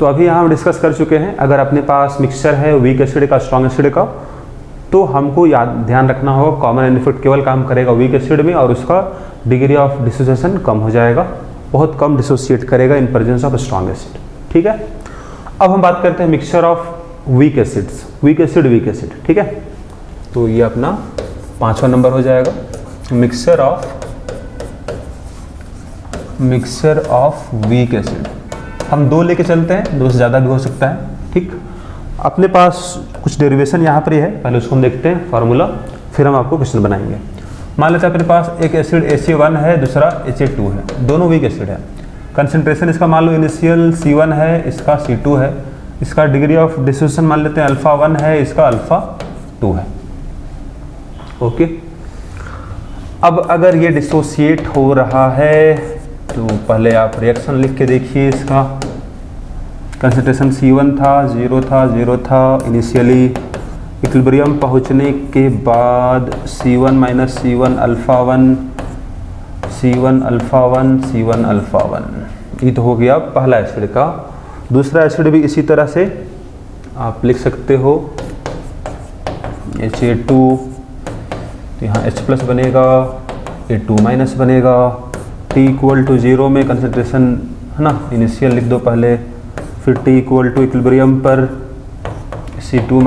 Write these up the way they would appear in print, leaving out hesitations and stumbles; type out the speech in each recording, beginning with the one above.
तो अभी यहाँ हम डिस्कस कर चुके हैं, अगर अपने पास मिक्सचर है वीक एसिड का स्ट्रॉन्ग एसिड का, तो हमको ध्यान रखना होगा कॉमन आयन इफेक्ट केवल काम करेगा वीक एसिड में और उसका डिग्री ऑफ डिसोसिएशन कम हो जाएगा, बहुत कम डिसोसिएट करेगा in presence of strong acid. ठीक है, अब हम बात करते हैं mixture of weak acids, weak acid. ठीक है, तो ये अपना 5वां नंबर हो जाएगा, मिक्सचर ऑफ वीक एसिड। हम 2 लेके चलते हैं, 2 से ज़्यादा भी हो सकता है। ठीक, अपने पास कुछ डेरिवेशन यहाँ पर ही है, पहले उसको हम देखते हैं फार्मूला, फिर हम आपको क्वेश्चन बनाएंगे। मान लेते हैं अपने पास एक एसिड AC1 है, दूसरा HA2 है, दोनों वीक एसिड है। कंसंट्रेशन इसका मान लो इनिशियल C1 है, इसका C2 है, इसका डिग्री ऑफ डिसोसिएशन मान लेते हैं α1 है, इसका α2 है। ओके, अब अगर ये डिसोसिएट हो रहा है तो पहले आप रिएक्शन लिख के देखिए। इसका कंसंट्रेशन C1 था, 0 था इनिशियली, इक्विलिब्रियम पहुंचने के बाद C1 माइनस C1 α1, ये तो हो गया पहला एसिड का। दूसरा एसिड भी इसी तरह से आप लिख सकते हो, HA2, तो यहाँ H+ बनेगा, A2- बनेगा, T = 0 में कंसंट्रेशन है ना, इनिशियल लिख दो पहले, फिर T = इक्विलिब्रियम पर C2-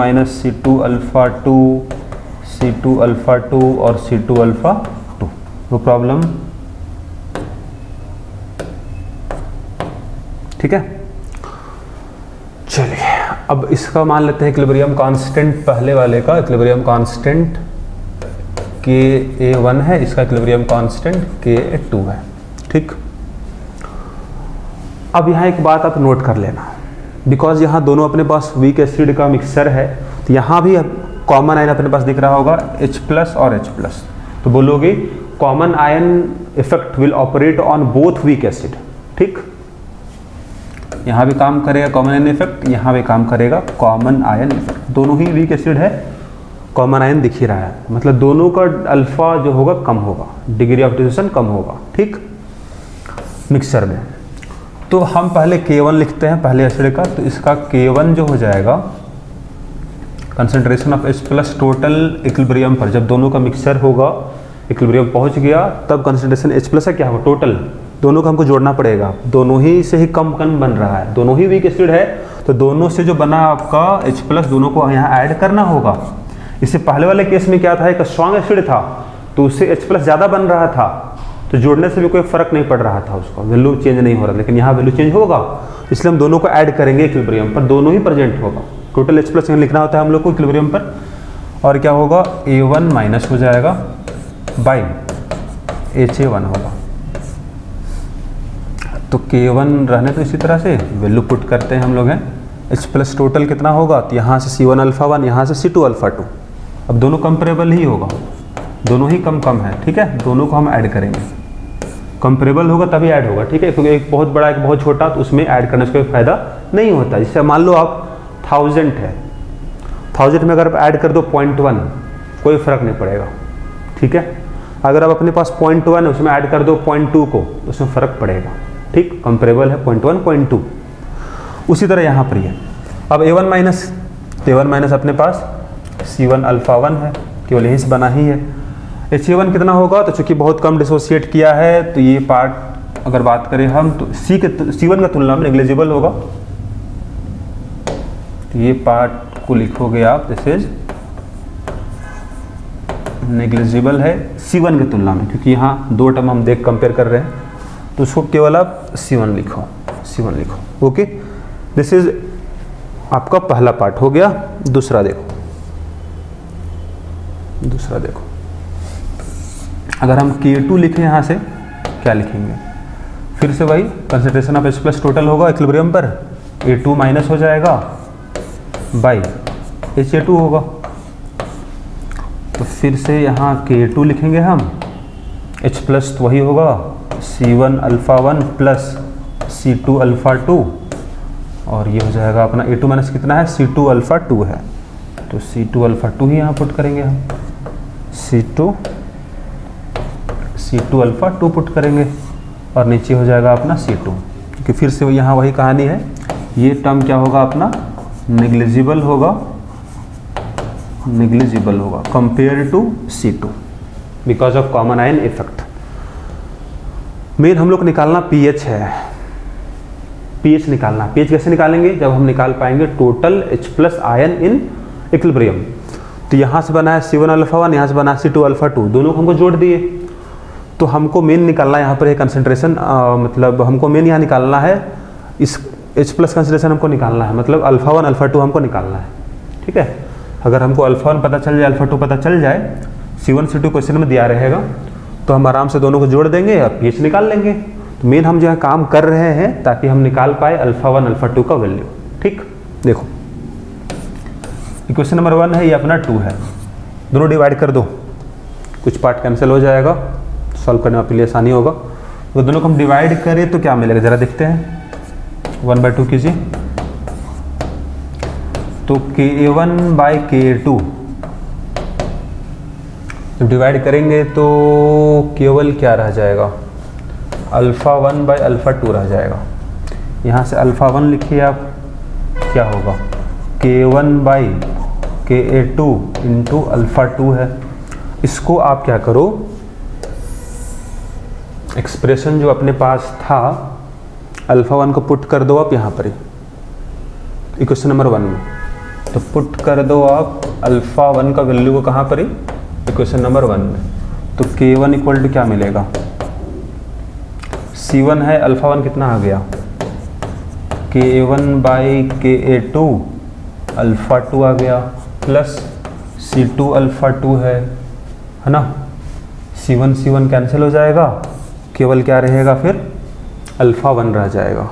C2α2 और C2α2। No problem. ठीक है, चलिए अब इसका मान लेते हैं इक्विलिब्रियम कांस्टेंट, पहले वाले का इक्विलिब्रियम कांस्टेंट Ka1 है, इसका इक्विलिब्रियम कांस्टेंट Ka2 है। ठीक, अब यहाँ एक बात आप नोट कर लेना, बिकॉज यहाँ दोनों अपने पास वीक एसिड का मिक्सचर है, तो यहाँ भी कॉमन आयन अपने पास दिख रहा होगा H+ और H+, तो बोलोगे common ion effect will operate on both weak acid. ठीक, यहाँ भी काम करेगा कॉमन आयन इफेक्ट, यहाँ भी काम करेगा कॉमन आयन इफेक्ट, दोनों ही वीक एसिड है, कॉमन आयन दिख ही रहा है, मतलब दोनों का अल्फा जो होगा कम होगा, डिग्री ऑफ डिसोसिएशन कम होगा। ठीक, मिक्सचर में तो हम पहले K1 लिखते हैं पहले एसिड का, तो इसका K1 जो हो जाएगा concentration of H+ total equilibrium पर, जब दोनों का मिक्सचर होगा इक्विलिब्रियम पहुंच गया तब कंसंट्रेशन H+ का क्या होगा, टोटल दोनों को हमको जोड़ना पड़ेगा, दोनों ही से ही कम बन रहा है, दोनों ही वीक एसिड है, तो दोनों से जो बना आपका H+ दोनों को यहाँ ऐड करना होगा। इससे पहले वाले केस में क्या था, एक स्ट्रॉन्ग एसिड था तो उससे H+ ज़्यादा बन रहा था, तो जोड़ने से भी कोई फर्क नहीं पड़ रहा था, उसका वैल्यू चेंज नहीं हो रहा, लेकिन यहाँ वैल्यू चेंज होगा, इसलिए हम दोनों को ऐड करेंगे इक्विलिब्रियम पर, दोनों ही प्रेजेंट होगा, टोटल H+ यहाँ लिखना होता है हम लोग को इक्विलिब्रियम पर, और क्या होगा A1- हो जाएगा बाई HA1 होगा। तो K1 रहने तो इसी तरह से वैल्यू पुट करते हैं हम लोग हैं, H+ टोटल कितना होगा, तो यहाँ से C1 α1, यहाँ से C2 α2, अब दोनों कंपेरेबल ही होगा, दोनों ही कम है। ठीक है, दोनों को हम ऐड करेंगे, कंपेरेबल होगा तभी ऐड होगा। ठीक है, क्योंकि एक बहुत बड़ा एक बहुत छोटा, तो उसमें ऐड करने से कोई फायदा नहीं होता। जैसे मान लो आप 1000 है, 1000 में अगर आप ऐड कर दो 0.1, कोई फर्क नहीं पड़ेगा। ठीक है, अगर आप अपने पास 0.1 है उसमें ऐड कर दो 0.2 को, तो उसमें फ़र्क पड़ेगा। ठीक, कंपेरेबल है 0.1 0.2, उसी तरह यहाँ पर है। अब A1- अपने पास C1 α1 है, केवल यहीं से बना ही है। HA1 कितना होगा, तो चूंकि बहुत कम डिसोसिएट किया है, तो ये पार्ट अगर बात करें हम तो C1 का तुलना में नेग्लिजिबल होगा, तो ये पार्ट को लिखोगे आप, दिस इज नेग्लिजिबल है C1 की तुलना में, क्योंकि यहाँ 2 टर्म हम कंपेयर कर रहे हैं, तो उसको केवल आप C1 लिखो। ओके, दिस इज आपका पहला पार्ट हो गया। दूसरा देखो, अगर हम K2 लिखें यहाँ से क्या लिखेंगे, फिर से वही कंसंट्रेशन ऑफ H+ टोटल होगा इक्विलिब्रियम पर, A2- हो जाएगा बाई HA2 होगा, तो फिर से यहाँ K2 लिखेंगे हम, H+ तो वही होगा C1 α1 प्लस C2 α2, और ये हो जाएगा अपना A2- कितना है, C2 α2 है, तो C2 α2 ही यहाँ पुट करेंगे हम, C2 α2 पुट करेंगे, और नीचे हो जाएगा अपना C2, क्योंकि फिर से यहाँ वही कहानी है, ये टर्म क्या होगा अपना, नेग्लिजिबल होगा, नेग्लिजिबल होगा compare to C2 because of common ion effect. Main हम लोग निकालना पीएच है, पीएच निकालना। पीएच कैसे निकालेंगे, जब हम निकाल पाएंगे total H+ ion in equilibrium. तो यहाँ से बना है C1α1, यहाँ से बना है C2α2, दोनों को हमको जोड़ दिए। तो हमको मेन निकालना है यहाँ पर है कंसंट्रेशन, मतलब हमको मेन यहाँ निकालना है इस H+ कंसंट्रेशन हमको निकालना है, मतलब α1 α2 हमको निकालना है। ठीक है, अगर हमको α1 पता चल जाए, α2 पता चल जाए, C1 C2 क्वेश्चन में दिया रहेगा, तो हम आराम से दोनों को जोड़ देंगे और पीएच निकाल लेंगे। तो मेन हम जो है काम कर रहे हैं ताकि हम निकाल पाए α1 α2 का वैल्यू। ठीक, देखो इक्वेशन नंबर 1 है, ये अपना 2 है, दोनों डिवाइड कर दो, कुछ पार्ट कैंसिल हो जाएगा, सॉल्व करने में आपके लिए आसानी होगा। तो दोनों को हम डिवाइड करें तो क्या मिलेगा, ज़रा देखते हैं। 1/2 कीजिए, तो K1/K2 जब डिवाइड करेंगे तो केवल क्या रह जाएगा, α1/α2 रह जाएगा। यहाँ से α1 लिखिए आप, क्या होगा K1/Ka2 इंटू α2 है। इसको आप क्या करो, एक्सप्रेशन जो अपने पास था α1 को पुट कर दो आप यहाँ पर ही इक्वेशन नंबर 1 में। तो पुट कर दो आप α1 का वैल्यू को कहाँ पर ही, इक्वेशन नंबर 1 में। तो K1 इक्वल टू क्या मिलेगा, C1 है, α1 कितना आ गया K1/Ka2 α2 आ गया, प्लस C2α2 है ना। C1 कैंसिल हो जाएगा, केवल क्या रहेगा फिर α1 रह जाएगा।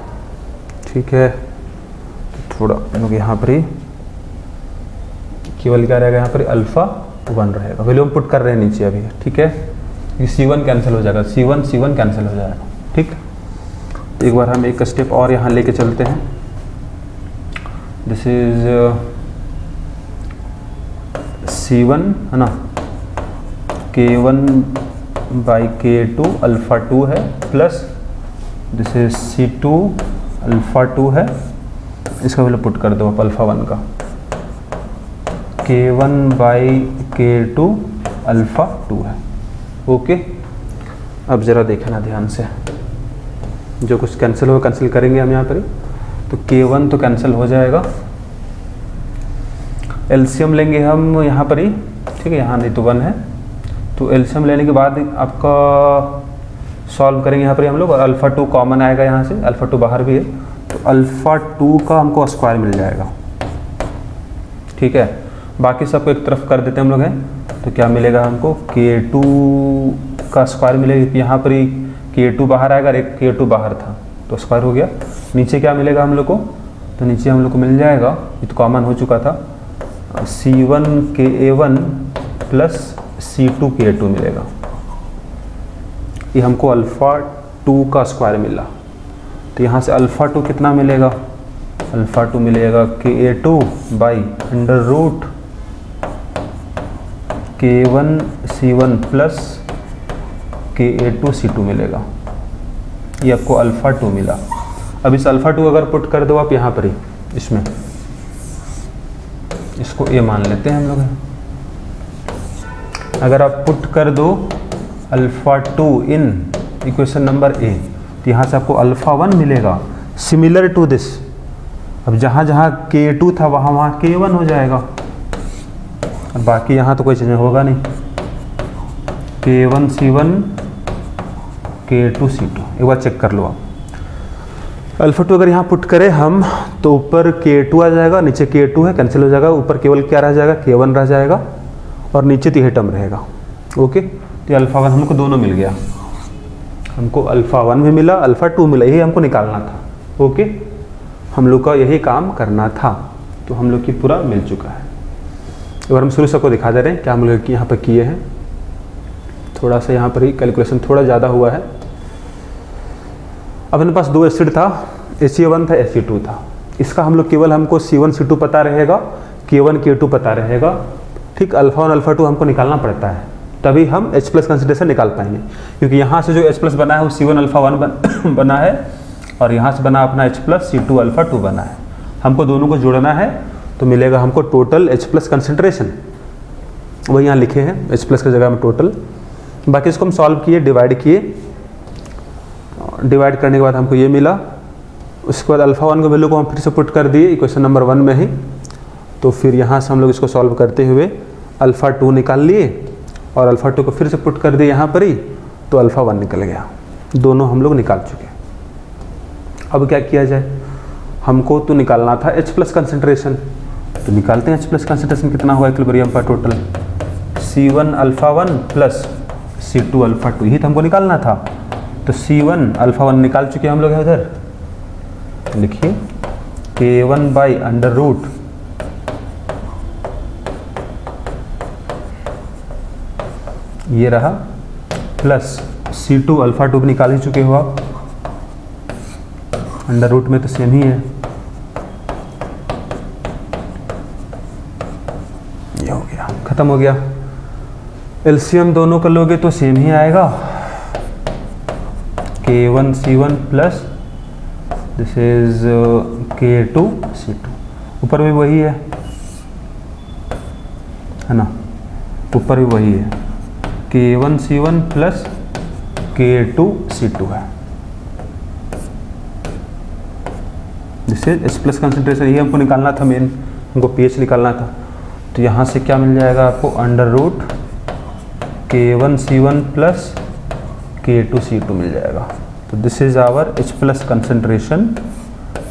ठीक है, तो थोड़ा यहाँ पर ही केवल क्या रहेगा, यहाँ पर α1 रहेगा, वैल्यू हम पुट कर रहे हैं नीचे अभी। ठीक है, ये C1 कैंसिल हो जाएगा, C1 कैंसिल हो जाएगा। ठीक, एक बार हम एक स्टेप और यहाँ लेके चलते हैं। दिस इज C1 है ना, K1/K2 α2 है, प्लस दिस इज C2α2 है, इसका वैल्यू पुट कर दो आप α1 का, K1/K2 α2 है। ओके, अब ज़रा देखना ध्यान से, जो कुछ कैंसिल हो कैंसिल करेंगे हम यहाँ पर ही। तो K1 तो कैंसिल हो जाएगा, एलसीएम लेंगे हम यहाँ पर ही। ठीक है, यहाँ नहीं तो 1 है, तो एलसीएम लेने के बाद आपका सॉल्व करेंगे यहाँ पर हम लोग, और α2 कॉमन आएगा यहाँ से, α2 बाहर भी है, तो α2 का हमको स्क्वायर मिल जाएगा। ठीक है, बाकी सबको एक तरफ कर देते हैं हम लोग हैं। तो क्या मिलेगा हमको, K2 का स्क्वायर मिलेगा, यहाँ पर ही K2 बाहर आएगा, एक K2 बाहर था तो स्क्वायर हो गया। नीचे क्या मिलेगा हम लोग को, तो नीचे हम लोग को मिल जाएगा, ये तो कॉमन हो चुका था, C1Ka1 प्लस C2Ka2 मिलेगा। ये हमको α2 का स्क्वायर मिला, तो यहाँ से α2 कितना मिलेगा, α2 मिलेगा Ka2/√K1 C1 plus Ka2 C2 मिलेगा। ये आपको α2 मिला। अब इस α2 अगर पुट कर दो आप यहाँ पर ही, इसमें इसको A मान लेते हैं हम लोग। अगर आप पुट कर दो α2 इन इक्वेशन नंबर A, तो यहाँ से आपको α1 मिलेगा सिमिलर टू दिस। अब जहाँ जहाँ K2 था वहाँ वहाँ K1 हो जाएगा, और बाकी यहाँ तो कोई चीज़ होगा नहीं, K1 C1 K2 C2। एक बार चेक कर लो आप, α2 अगर यहाँ पुट करें हम तो ऊपर K2 आ जाएगा, नीचे K2 है, कैंसिल हो जाएगा, ऊपर केवल क्या रह जाएगा, K1 रह जाएगा, और नीचे तो यह टर्म रहेगा। ओके, तो α1 हमको दोनों मिल गया, हमको α1 भी मिला, α2 मिला, यही हमको निकालना था। ओके, हम लोग का यही काम करना था, तो हम लोग की पूरा मिल चुका है। एक बार हम शुरू से आपको दिखा दे रहे हैं क्या हम लोग यहाँ पर किए हैं। थोड़ा सा यहाँ पर ही कैलकुलेशन थोड़ा ज़्यादा हुआ है। अब अपने पास 2 एसिड था, HCl था, Fe2 था। इसका हम लोग केवल हमको C1 C2 पता रहेगा, K1 K2 पता रहेगा। ठीक, α1 α2 हमको निकालना पड़ता है, तभी हम H+ कंसंट्रेशन निकाल पाएंगे, क्योंकि यहाँ से जो H+ बना है वो C1 α1 बना है, और यहाँ से बना अपना H+C2α2 बना है। हमको दोनों को जोड़ना है तो मिलेगा हमको टोटल H+ कंसंट्रेशन, वही यहाँ लिखे हैं H+ की जगह में टोटल। बाकी इसको हम सॉल्व किए, डिवाइड किए, डिवाइड करने के बाद हमको ये मिला। उसके बाद α1 के वैल्यू को हम फिर से पुट कर दिए इक्वेशन नंबर 1 में ही। तो फिर यहाँ से हम लोग इसको सॉल्व करते हुए α2 निकाल लिए और α2 को फिर से पुट कर दिए यहाँ पर ही, तो α1 निकल गया। दोनों हम लोग निकाल चुके। अब क्या किया जाए, हमको तो निकालना था H+ कंसंट्रेशन, तो निकालते हैं H+ कंसंट्रेशन कितना हुआ इक्विलिब्रियम पर टोटल C1α1 प्लस C2α2, यही तो हमको निकालना था। तो C1α1 निकाल चुके हम लोग हैं उधर, लिखिए K1/√, ये रहा, प्लस C2α2 भी निकाल ही चुके हो आप, अंडर रूट में तो सेम ही है, ये हो गया, खत्म हो गया। एलसीएम दोनों कर लोगे तो सेम ही आएगा, K1C1 plus this is K2C2, ऊपर भी वही है ना, ऊपर भी वही है, K1C1 प्लस K2C2 है। दिस इज H+ कंसंट्रेशन, ये हमको निकालना था, मेन हमको pH निकालना था। तो यहाँ से क्या मिल जाएगा आपको, under root K1C1 plus K2C2 मिल जाएगा। तो this is our H+ concentration.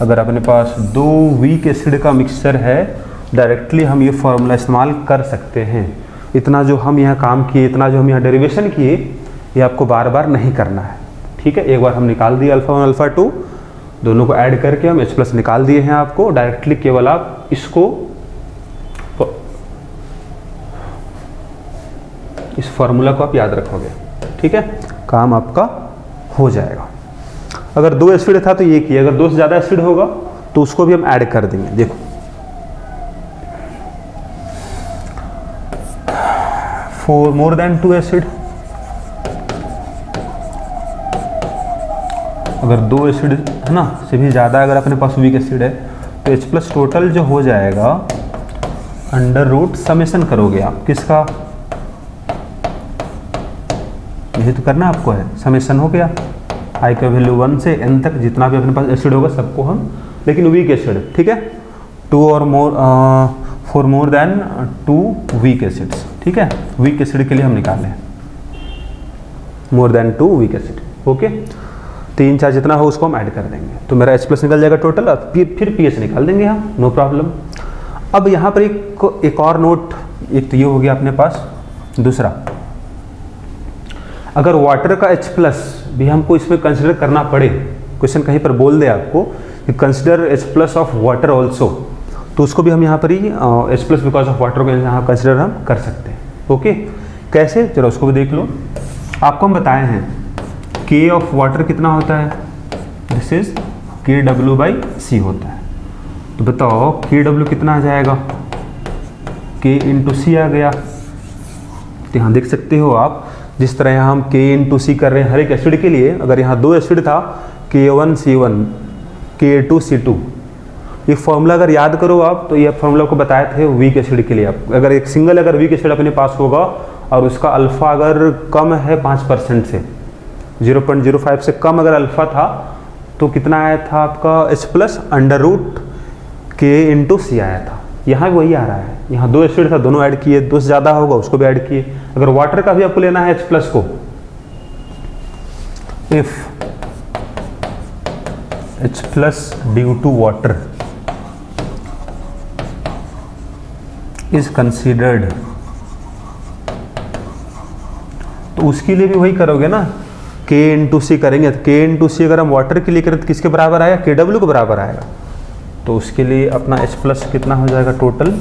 अगर अपने पास 2 वीक एसिड का मिक्सचर है, डायरेक्टली हम ये फॉर्मूला इस्तेमाल कर सकते हैं। इतना जो हम यहाँ काम किए, इतना जो हम यहाँ डेरिवेशन किए, ये आपको बार बार नहीं करना है, ठीक है। एक बार हम निकाल दिए α1 α2, दोनों को ऐड करके हम H+ निकाल दिए हैं आपको। डायरेक्टली केवल आप इसको, इस फॉर्मूला को आप याद रखोगे, ठीक है, काम आपका हो जाएगा। अगर 2 एसिड था तो ये किया, अगर 2 से ज़्यादा एसिड होगा तो उसको भी हम ऐड कर देंगे। देखो for more than 2 एसिड, अगर 2 एसिड है ना से भी ज़्यादा अगर अपने पास वीक एसिड है तो H+ टोटल जो हो जाएगा, अंडर रूट समेशन करोगे आप किसका, यही तो करना आपको है, समेशन हो गया I का वैल्यू 1 से n तक जितना भी अपने पास एसिड होगा सबको हम, लेकिन वीक एसिड, ठीक है, 2 और more for more than 2 weak acids, ठीक है, वीक एसिड के लिए हम निकालें more than 2 weak acid, okay. 3 4 जितना हो उसको हम ऐड कर देंगे, तो मेरा H+ निकल जाएगा टोटल, फिर pH निकाल देंगे हम, नो प्रॉब्लम। अब यहाँ पर एक और नोट, एक तो ये हो गया अपने पास। दूसरा, अगर वाटर का H+ भी हमको इसमें कंसिडर करना पड़े, क्वेश्चन कहीं पर बोल दे आपको कि consider H+ of water also, तो उसको भी हम यहाँ पर ही H+ बिकॉज ऑफ वाटर को यहाँ कंसिडर हम कर सकते हैं, ओके। कैसे, चलो उसको भी देख लो। आपको हम बताए हैं K ऑफ वाटर कितना होता है, दिस इज KW/C होता है। तो बताओ KW कितना आ जाएगा, K × C आ गया। तो यहाँ देख सकते हो आप, जिस तरह यहाँ हम K × C कर रहे हैं हर एक एसिड के लिए। अगर यहाँ 2 एसिड था, K1C1 K2C2, ये फॉर्मूला अगर याद करो आप, तो ये फॉर्मूला को बताए थे वीक एसिड के लिए। आप अगर एक सिंगल अगर वीक एसिड अपने पास होगा और उसका अल्फा अगर कम है 5% से, 0.05 से कम अगर अल्फा था, तो कितना आया था आपका H+ under root K × C आया था। यहाँ भी वही आ रहा है, यहाँ 2 एसिड था, दोनों ऐड किए, 2 से ज़्यादा होगा उसको भी ऐड किए। अगर वाटर का भी आपको लेना है H+ को, if H+ due to water is considered, तो उसके लिए भी वही करोगे ना, K × C करेंगे। तो K × C अगर हम वाटर के लिए करें तो किसके बराबर आएगा, KW के बराबर आएगा। तो उसके लिए अपना H+ कितना हो जाएगा टोटल,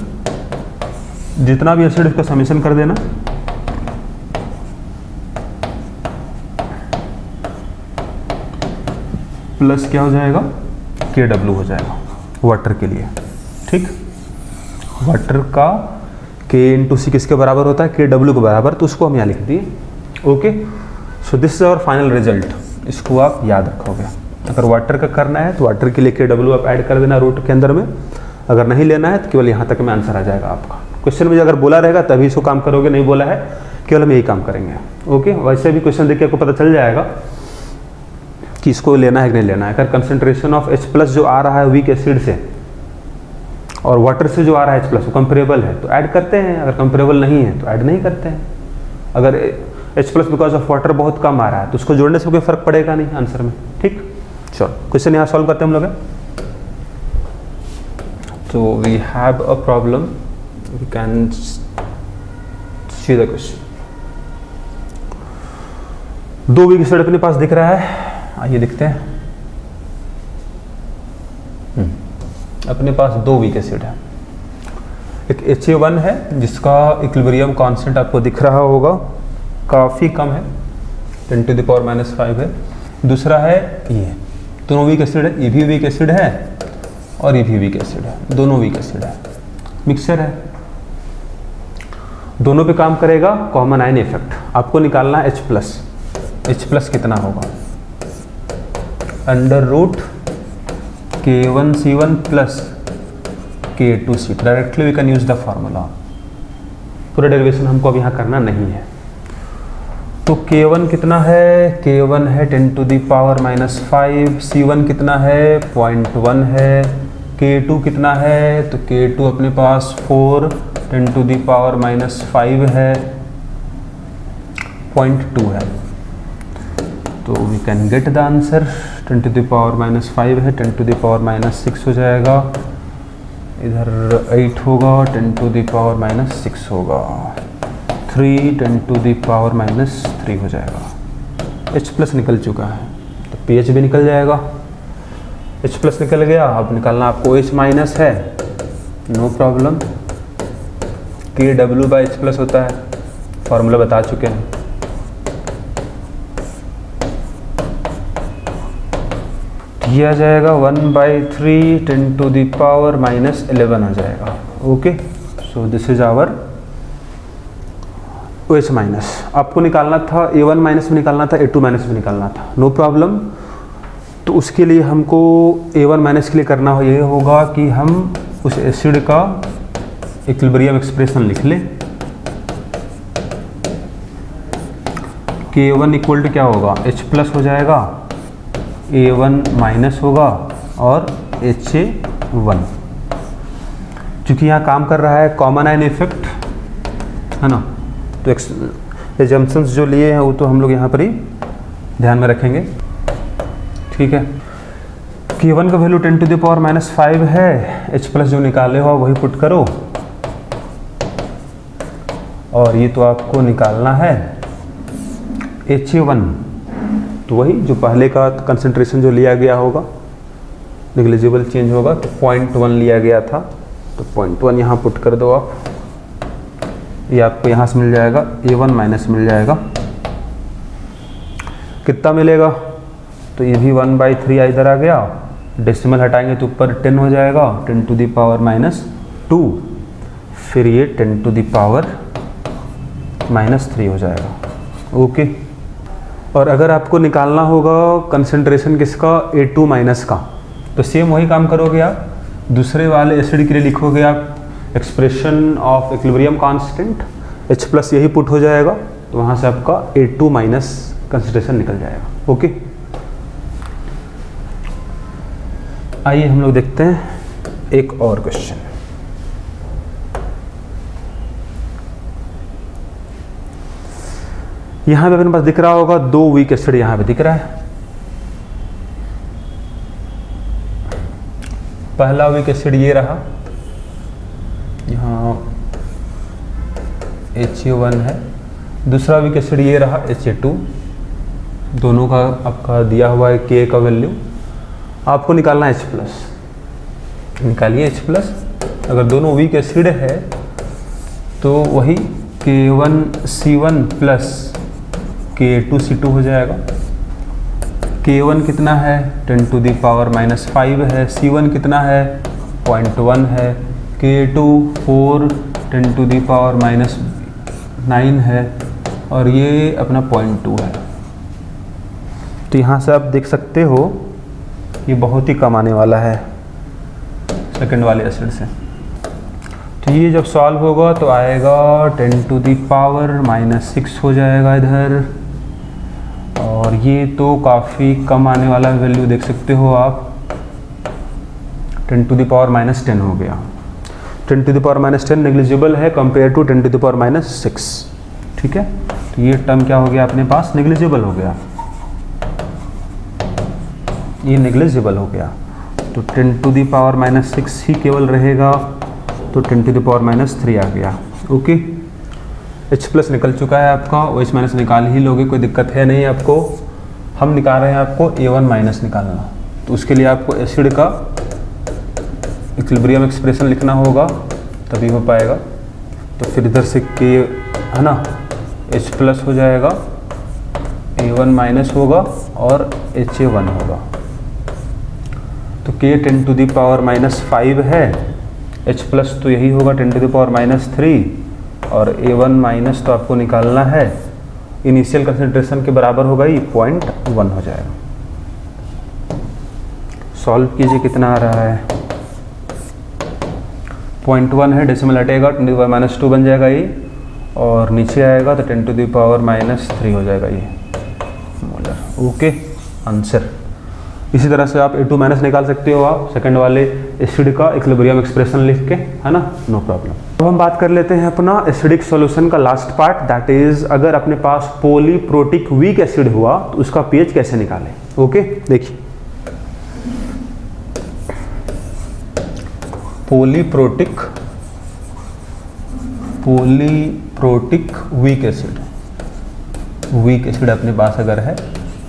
जितना भी एसिड उसका समेशन कर देना, प्लस क्या हो जाएगा, KW हो जाएगा वाटर के लिए, ठीक। वाटर का K × C किसके बराबर होता है, KW के बराबर, तो उसको हम यहाँ लिख दिए, okay. So this is our final result, इसको आप याद रखोगे। अगर वाटर का करना है तो वाटर के लिए KW आप ऐड कर देना रूट के अंदर में, अगर नहीं लेना है तो केवल यहाँ तक में आंसर आ जाएगा आपका। क्वेश्चन में अगर बोला रहेगा तभी इसको काम करोगे, नहीं बोला है केवल हम यही काम करेंगे। ओके, वैसे भी क्वेश्चन देख के आपको पता चल जाएगा कि इसको लेना है कि नहीं लेना है। अगर कंसंट्रेशन ऑफ H+ जो आ रहा है वीक एसिड से और वाटर से जो आ रहा है H+ वो कंपेरेबल है तो ऐड करते हैं, अगर कंपेरेबल नहीं है तो ऐड नहीं करते हैं। अगर H+ बिकॉज ऑफ वाटर बहुत कम आ रहा है तो उसको जोड़ने से कोई फर्क पड़ेगा नहीं आंसर में। ठीक, चलो क्वेश्चन यहाँ सॉल्व करते हैं हम लोग। तो we have a problem, we can see the question. 2 weak acid अपने पास दिख रहा है, आइए देखते हैं। अपने पास 2 वीक एसिड है। एक HA1 है जिसका इक्विलिब्रियम कांस्टेंट आपको दिख रहा होगा, काफ़ी कम है, 10⁻⁻5 है। दूसरा है ये, दोनों वीक एसिड है, ये भी वीक एसिड है और ये भी वीक एसिड है, दोनों वीक एसिड है, मिक्सचर है, दोनों पे काम करेगा कॉमन आयन इफेक्ट। आपको निकालना है H+ कितना होगा, √ K1C1 plus K2C2। Directly we can use the formula, पूरा डेरिवेशन हमको अब यहाँ करना नहीं है। तो K1 कितना है, K1 है 10⁻⁵, C1 कितना है 0.1 है, K2 कितना है, तो K2 अपने पास 4 10⁻⁵ है, 0.2 है। तो we can get the answer, 10⁻⁵ है, 10⁻⁻6 हो जाएगा, इधर 8 होगा, 10⁻⁻6 होगा, 3 10⁻⁻3 हो जाएगा। H+ निकल चुका है तो pH भी निकल जाएगा। H+ निकल गया, अब निकालना आपको H- है, नो प्रॉब्लम। KW/H+ होता है, फॉर्मूला बता चुके हैं। ये आ जाएगा 1/3 10⁻⁻11 आ जाएगा। Okay, so this is our OH-। आपको निकालना था A1- भी निकालना था, A2- भी निकालना था, नो प्रॉब्लम। तो उसके लिए हमको A1- के लिए करना ये होगा कि हम उस एसिड का इक्विलिब्रियम एक्सप्रेशन लिख लें। K1 इक्वल टू क्या होगा, H+ हो जाएगा, A1- होगा और HA1। चूँकि यहाँ काम कर रहा है कॉमन आयन इफेक्ट, है ना, तो एजम्पशंस जो लिए हैं वो तो हम लोग यहाँ पर ही ध्यान में रखेंगे। ठीक है, K1 का वैल्यू 10⁻⁵ है, H+ जो निकाले हो वही पुट करो, और ये तो आपको निकालना है HA1, तो वही जो पहले का कंसंट्रेशन जो लिया गया होगा, नेग्लिजिबल चेंज होगा, तो 0.1 लिया गया था, तो 0.1 यहाँ पुट कर दो आप, ये आपको यहाँ से मिल जाएगा, A1- मिल जाएगा। कितना मिलेगा, तो ये भी 1/3 इधर आ गया, डेसिमल हटाएंगे तो ऊपर 10 हो जाएगा, 10⁻⁻2, फिर ये 10⁻⁻3 हो जाएगा। ओके, और अगर आपको निकालना होगा कंसंट्रेशन किसका, A2- का, तो सेम वही काम करोगे आप, दूसरे वाले एसिड के लिए लिखोगे आप expression of equilibrium constant, H+ यही पुट हो जाएगा, तो वहाँ से आपका A2- कंसंट्रेशन निकल जाएगा। ओके, आइए हम लोग देखते हैं एक और क्वेश्चन। यहाँ पे अपने पास दिख रहा होगा 2 वीक एसिड, यहाँ पे दिख रहा है। पहला वीक एसिड ये रहा, यहाँ HA1 है, दूसरा वीक एसिड ये रहा HA2, दोनों का आपका दिया हुआ है K का वैल्यू, आपको निकालना है H+। निकालिए H+। अगर दोनों वीक एसिड है तो वही K1C1 प्लस K2C2 हो जाएगा। K1 कितना है, 10⁻⁻5 है, C1 कितना है, 0.1 है, K2 4 10⁻⁻9 है, और ये अपना 0.2 है। तो यहाँ से आप देख सकते हो ये बहुत ही कम आने वाला है सेकंड वाले एसिड से। तो ये जब सॉल्व होगा तो आएगा 10⁻⁻6 हो जाएगा इधर, और ये तो काफ़ी कम आने वाला वैल्यू देख सकते हो आप, 10⁻⁻10 हो गया। 10⁻10 नेग्लिजिबल है कंपेयर टू 10⁻6, ठीक है। तो ये टर्म क्या हो गया अपने पास, नेग्लिजिबल हो गया, ये नेग्लिजिबल हो गया। तो 10⁻6 ही केवल रहेगा, तो 10⁻³ आ गया। ओके, H+ निकल चुका है आपका, OH- निकाल ही लोगे, कोई दिक्कत है नहीं आपको। हम निकाल रहे हैं आपको A1- निकालना, तो उसके लिए आपको एसिड का इक्विलिब्रियम एक्सप्रेशन लिखना होगा, तभी हो पाएगा। तो फिर इधर से K है ना, H+ हो जाएगा, A1- होगा और Ha1 होगा। तो K 10⁻5 है, H+ तो यही होगा 10⁻3, और A1- तो आपको निकालना है, इनिशियल कंसंट्रेशन के बराबर होगा, ये 0.1 हो जाएगा। सॉल्व कीजिए, कितना आ रहा है, 0.1 है, डेसिमल हटेगा, 10⁻² बन जाएगा ये, और नीचे आएगा तो 10⁻³ हो जाएगा ये मोलर। Okay, answer. इसी तरह से आप A2- निकाल सकते हो आप सेकंड वाले एसिड का इक्विलिब्रियम एक्सप्रेशन लिख के, है ना, नो प्रॉब्लम। तो हम बात कर लेते हैं अपना एसिडिक सॉल्यूशन का लास्ट पार्ट, दैट इज अगर अपने पास पॉलीप्रोटिक वीक एसिड हुआ तो उसका pH कैसे निकालें। ओके, देखिए, पॉलीप्रोटिक वीक एसिड अपने पास अगर है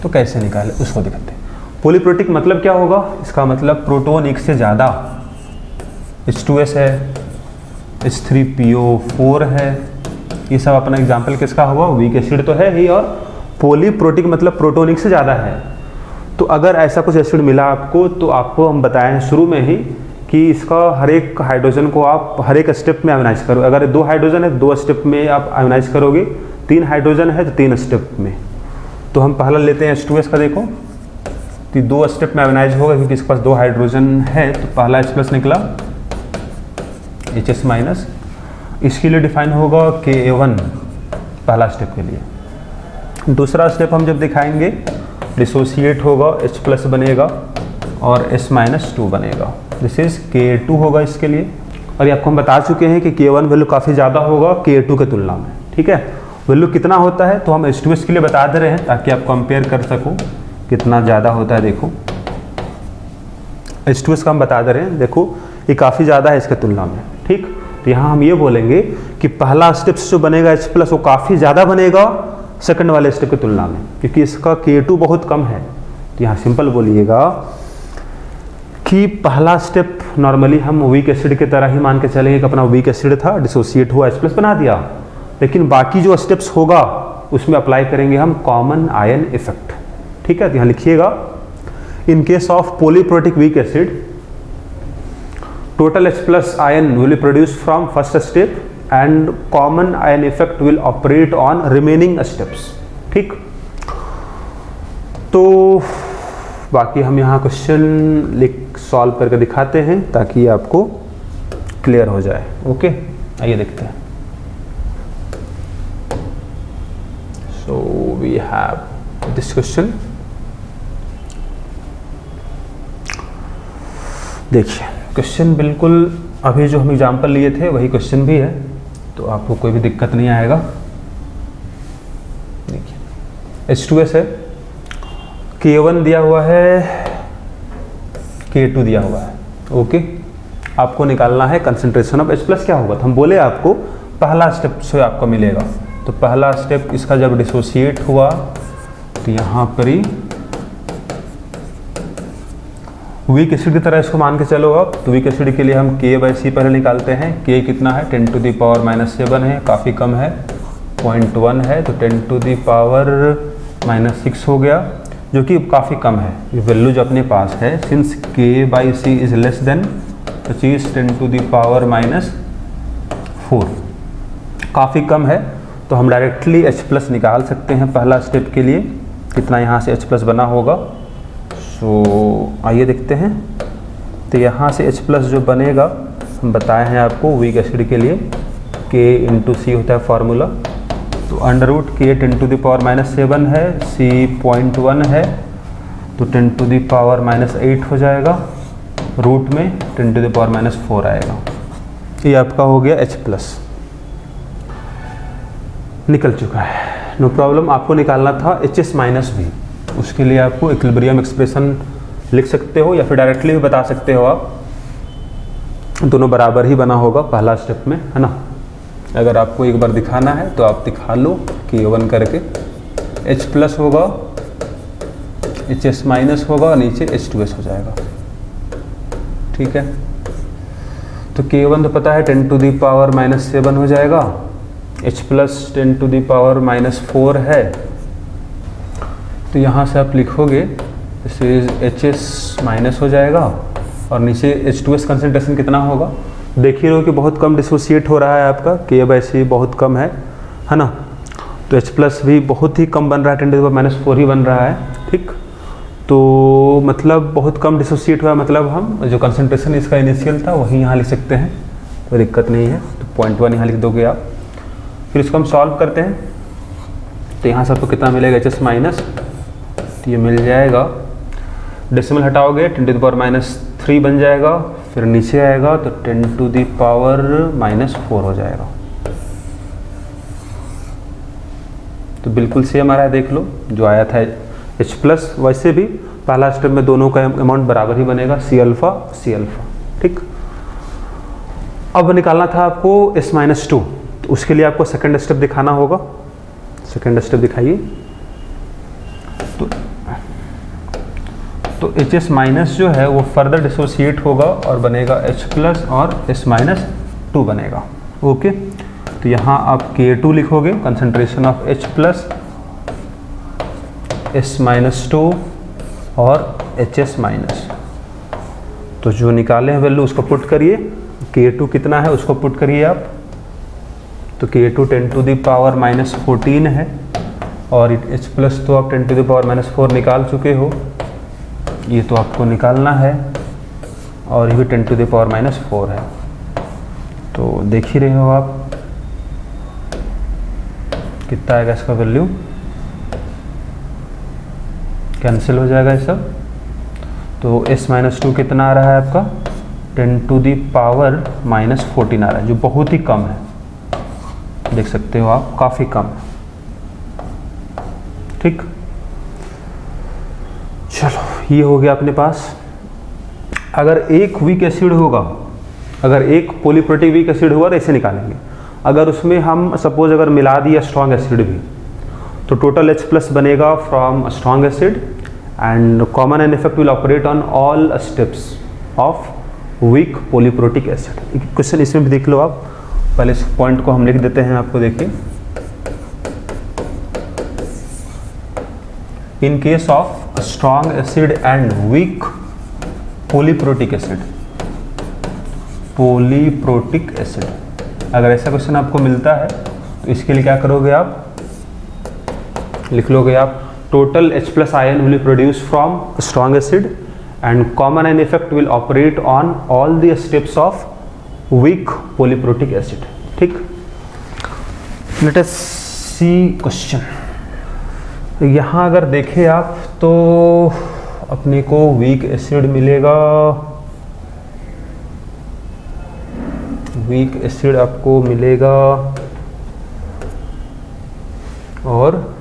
तो कैसे निकालें, उसको दिखाते हैं। पॉलीप्रोटिक मतलब क्या होगा, इसका मतलब प्रोटॉन एक से ज़्यादा, H2S है, H3PO4 है, ये सब अपना एग्जाम्पल किसका हुआ, वीक एसिड तो है ही, और पॉलीप्रोटिक मतलब प्रोटॉन एक से ज़्यादा है। तो अगर ऐसा कुछ एसिड मिला आपको, तो आपको हम बताए हैं शुरू में ही कि इसका हर एक हाइड्रोजन को आप हर एक स्टेप में आयोनाइज करो। अगर 2 हाइड्रोजन है 2 स्टेप में आप आयोनाइज करोगे, 3 हाइड्रोजन है तो 3 स्टेप में। तो हम पहला लेते हैं H2S का, देखो तो 2 स्टेप में आयोनाइज होगा, क्योंकि इसके पास 2 हाइड्रोजन है। तो पहला H+ निकला, HS-, इसके लिए डिफाइन होगा Ka1 पहला स्टेप के लिए। दूसरा स्टेप हम जब दिखाएंगे डिसोसिएट होगा, H+ बनेगा और S-2 बनेगा, दिस इज Ka2 होगा इसके लिए। और ये आपको हम बता चुके हैं कि Ka1 वैल्यू काफ़ी ज़्यादा होगा Ka2 के तुलना में, ठीक है। वैल्यू कितना होता है तो हम H2S के लिए बता दे रहे हैं ताकि आप कंपेयर कर सको कितना ज़्यादा होता है। देखो H2S का हम बता दे रहे हैं, देखो ये काफ़ी ज़्यादा है इसके तुलना में, ठीक। तो यहाँ हम ये बोलेंगे कि पहला स्टेप जो बनेगा H+ वो काफ़ी ज़्यादा बनेगा सेकंड वाले स्टेप की तुलना में, क्योंकि इसका Ka2 बहुत कम है। तो यहाँ सिंपल बोलिएगा कि पहला स्टेप नॉर्मली हम वीक एसिड की तरह ही मान के चलेंगे कि अपना वीक एसिड था, डिसोसिएट हुआ, H+ बना दिया। लेकिन बाकी जो स्टेप्स होगा उसमें अप्लाई करेंगे हम कॉमन आयन इफेक्ट, ठीक है। तो यहाँ लिखिएगा, इन case of polyprotic weak acid total H+ ion will be produce from first step and common ion effect will operate on remaining steps, ठीक। तो बाकी हम यहाँ क्वेश्चन सॉल्व करके दिखाते हैं ताकि आपको क्लियर हो जाए। ओके, आइए देखते हैं। So we have this question, देखिए क्वेश्चन बिल्कुल अभी जो हम एग्जाम्पल लिए थे वही क्वेश्चन भी है, तो आपको कोई भी दिक्कत नहीं आएगा। देखिए H2S है, K1 दिया हुआ है, K2 दिया हुआ है। ओके, आपको निकालना है कंसंट्रेशन ऑफ H+ क्या होगा। तो हम बोले आपको पहला स्टेप से आपको मिलेगा, तो पहला स्टेप इसका जब डिसोसिएट हुआ तो यहाँ पर ही वीक एसिड की तरह इसको मान के चलो आप। तो वीक एसिड के लिए हम K/C पहले निकालते हैं। K कितना है, 10⁻⁻7 है, काफ़ी कम है, 0.1 है, तो 10⁻⁻6 हो गया, जो कि काफ़ी कम है। ये वैल्यू जो अपने पास है, since K/C is less than 10⁻⁴, काफ़ी कम है, तो हम डायरेक्टली H+ निकाल सकते हैं पहला स्टेप के लिए। कितना यहाँ से H+ बना होगा, सो आइए देखते हैं। तो यहाँ से H प्लस जो बनेगा, हम बताए हैं आपको वीक एसिड के लिए K इंटू सी होता है फार्मूला। तो अंडर रूट के 10⁻⁻7 है, C 0.1 है, तो 10⁻⁻8 हो जाएगा, रूट में 10⁻⁻4 आएगा। ये आपका हो गया H प्लस, निकल चुका है, नो प्रॉब्लम। आपको निकालना था HS माइनस भी, उसके लिए आपको इक्विलिब्रियम एक्सप्रेशन लिख सकते हो या फिर डायरेक्टली भी बता सकते हो आप, दोनों बराबर ही बना होगा पहला स्टेप में, है ना। अगर आपको एक बार दिखाना है तो आप दिखा लो K1 करके, H प्लस होगा, HS माइनस होगा, नीचे H2S हो जाएगा, ठीक है। तो K1 तो पता है 10⁻⁻7 हो जाएगा, H प्लस 10⁻⁻4 है, तो यहाँ से आप लिखोगे दिस इज HS माइनस हो जाएगा और नीचे H2S कंसनट्रेशन कितना होगा, देख ही रहो कि बहुत कम डिसोसिएट हो रहा है आपका, K वैसे बहुत कम है ना। तो H प्लस भी बहुत ही कम बन रहा है, 10⁻⁻4 ही बन रहा है, ठीक। तो मतलब बहुत कम डिसोसिएट हुआ, मतलब हम जो कंसनट्रेशन इसका इनिशियल था वही यहाँ लिख सकते हैं, कोई दिक्कत नहीं है। तो 0.1 यहाँ लिख दोगे आप। फिर इसको हम सॉल्व करते हैं, तो यहाँ से आपको कितना मिलेगा HS माइनस, तो ये मिल जाएगा, डेसिमल हटाओगे 10⁻³ बन जाएगा, फिर नीचे आएगा तो 10⁻⁻4 हो जाएगा। तो बिल्कुल सेम आ रहा है, देख लो जो आया था H प्लस। वैसे भी पहला स्टेप में दोनों का अमाउंट बराबर ही बनेगा, C अल्फा, ठीक। अब निकालना था आपको S-2, तो उसके लिए आपको सेकंड स्टेप दिखाना होगा। सेकंड स्टेप दिखाइए। तो HS माइनस जो है वो फर्दर डिसोसिएट होगा और बनेगा H प्लस और S-2 बनेगा, ओके। तो यहाँ आप K2 लिखोगे, concentration of H plus, S-2 और HS माइनस। तो जो निकाले हैं वैल्यू उसको पुट करिए, K2 कितना है उसको पुट करिए आप। तो K2 10⁻⁻14 है और H प्लस तो आप 10⁻⁻4 निकाल चुके हो, ये तो आपको निकालना है, और ये भी 10⁻⁻4 है। तो देख ही रहे हो आप कितना आएगा इसका वैल्यू, कैंसिल हो जाएगा ये सब। तो S-2 कितना आ रहा है आपका, 10⁻⁻14 आ रहा है, जो बहुत ही कम है, देख सकते हो आप, काफ़ी कम है, ठीक। चलो ये हो गया अपने पास। अगर एक वीक एसिड होगा, अगर एक पॉलीप्रोटिक वीक एसिड होगा तो ऐसे निकालेंगे। अगर उसमें हम सपोज अगर मिला दिया स्ट्रॉन्ग एसिड भी, तो टोटल H प्लस बनेगा from strong acid and common and effect will operate on all steps of weak polyprotic acid. Question इसमें भी देख लो आप, पहले इस पॉइंट को हम लिख देते हैं आपको, देखिए। In case of strong acid and weak polyprotic acid, polyprotic acid, अगर ऐसा क्वेश्चन आपको मिलता है तो इसके लिए क्या करोगे आप, लिख लोगे आप total H plus ion will produce from strong acid and common and effect will operate on all the steps of weak polyprotic acid, ठीक। Let us see question. यहाँ अगर देखें आप तो अपने को वीक एसिड मिलेगा, वीक एसिड आपको मिलेगा और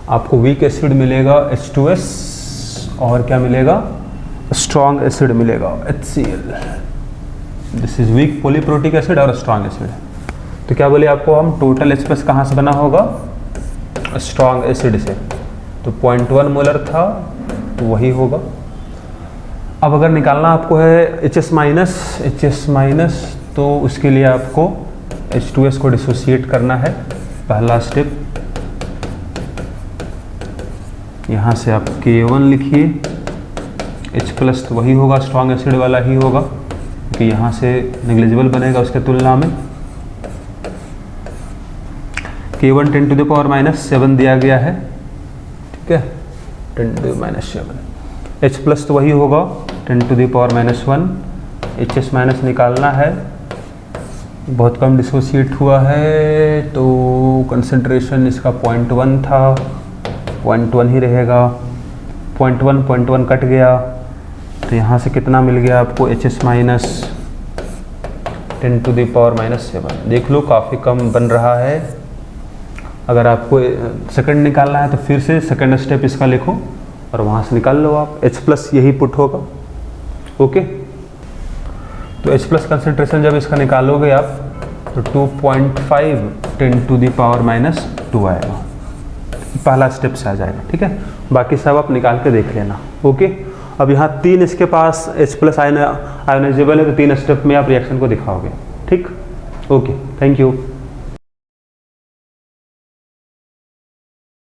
आपको वीक एसिड मिलेगा H2S और क्या मिलेगा, स्ट्रॉन्ग एसिड मिलेगा HCl। This is weak polyprotic acid और स्ट्रॉन्ग एसिड। तो क्या बोले आपको हम, टोटल H प्लस कहाँ से बना होगा, स्ट्रॉन्ग एसिड से। तो 0.1 मोलर था तो वही होगा। अब अगर निकालना आपको है HS माइनस, तो उसके लिए आपको H2S को डिसोसिएट करना है, पहला स्टेप। यहाँ से आप K1 लिखिए, H प्लस तो वही होगा, स्ट्रॉन्ग एसिड वाला ही होगा, क्योंकि यहाँ से नेग्लिजिबल बनेगा उसके तुलना में। K1 10⁻⁻7 दिया गया है, ठीक है, 10⁻⁻7। H प्लस तो वही होगा 10⁻⁻1। HS माइनस निकालना है, बहुत कम डिसोसिएट हुआ है, तो कंसंट्रेशन इसका 0.1 था, 0.1 ही रहेगा। 0.1 कट गया, तो यहाँ से कितना मिल गया आपको HS माइनस 10⁻⁻7। देख लो काफ़ी कम बन रहा है। अगर आपको सेकंड निकालना है तो फिर से सेकंड स्टेप इसका लिखो और वहाँ से निकाल लो आप। H प्लस यही पुट होगा। ओके, तो H प्लस कंसंट्रेशन जब इसका निकालोगे आप तो 2.5 10⁻⁻2 आएगा। पहला स्टेप से आ जाएगा। ठीक है, बाकी सब आप निकाल के देख लेना। ओके, अब यहाँ 3 इसके पास H प्लस आयोनाइजेबल है, तो 3 स्टेप में आप रिएक्शन को दिखाओगे। ठीक, ओके, थैंक यू।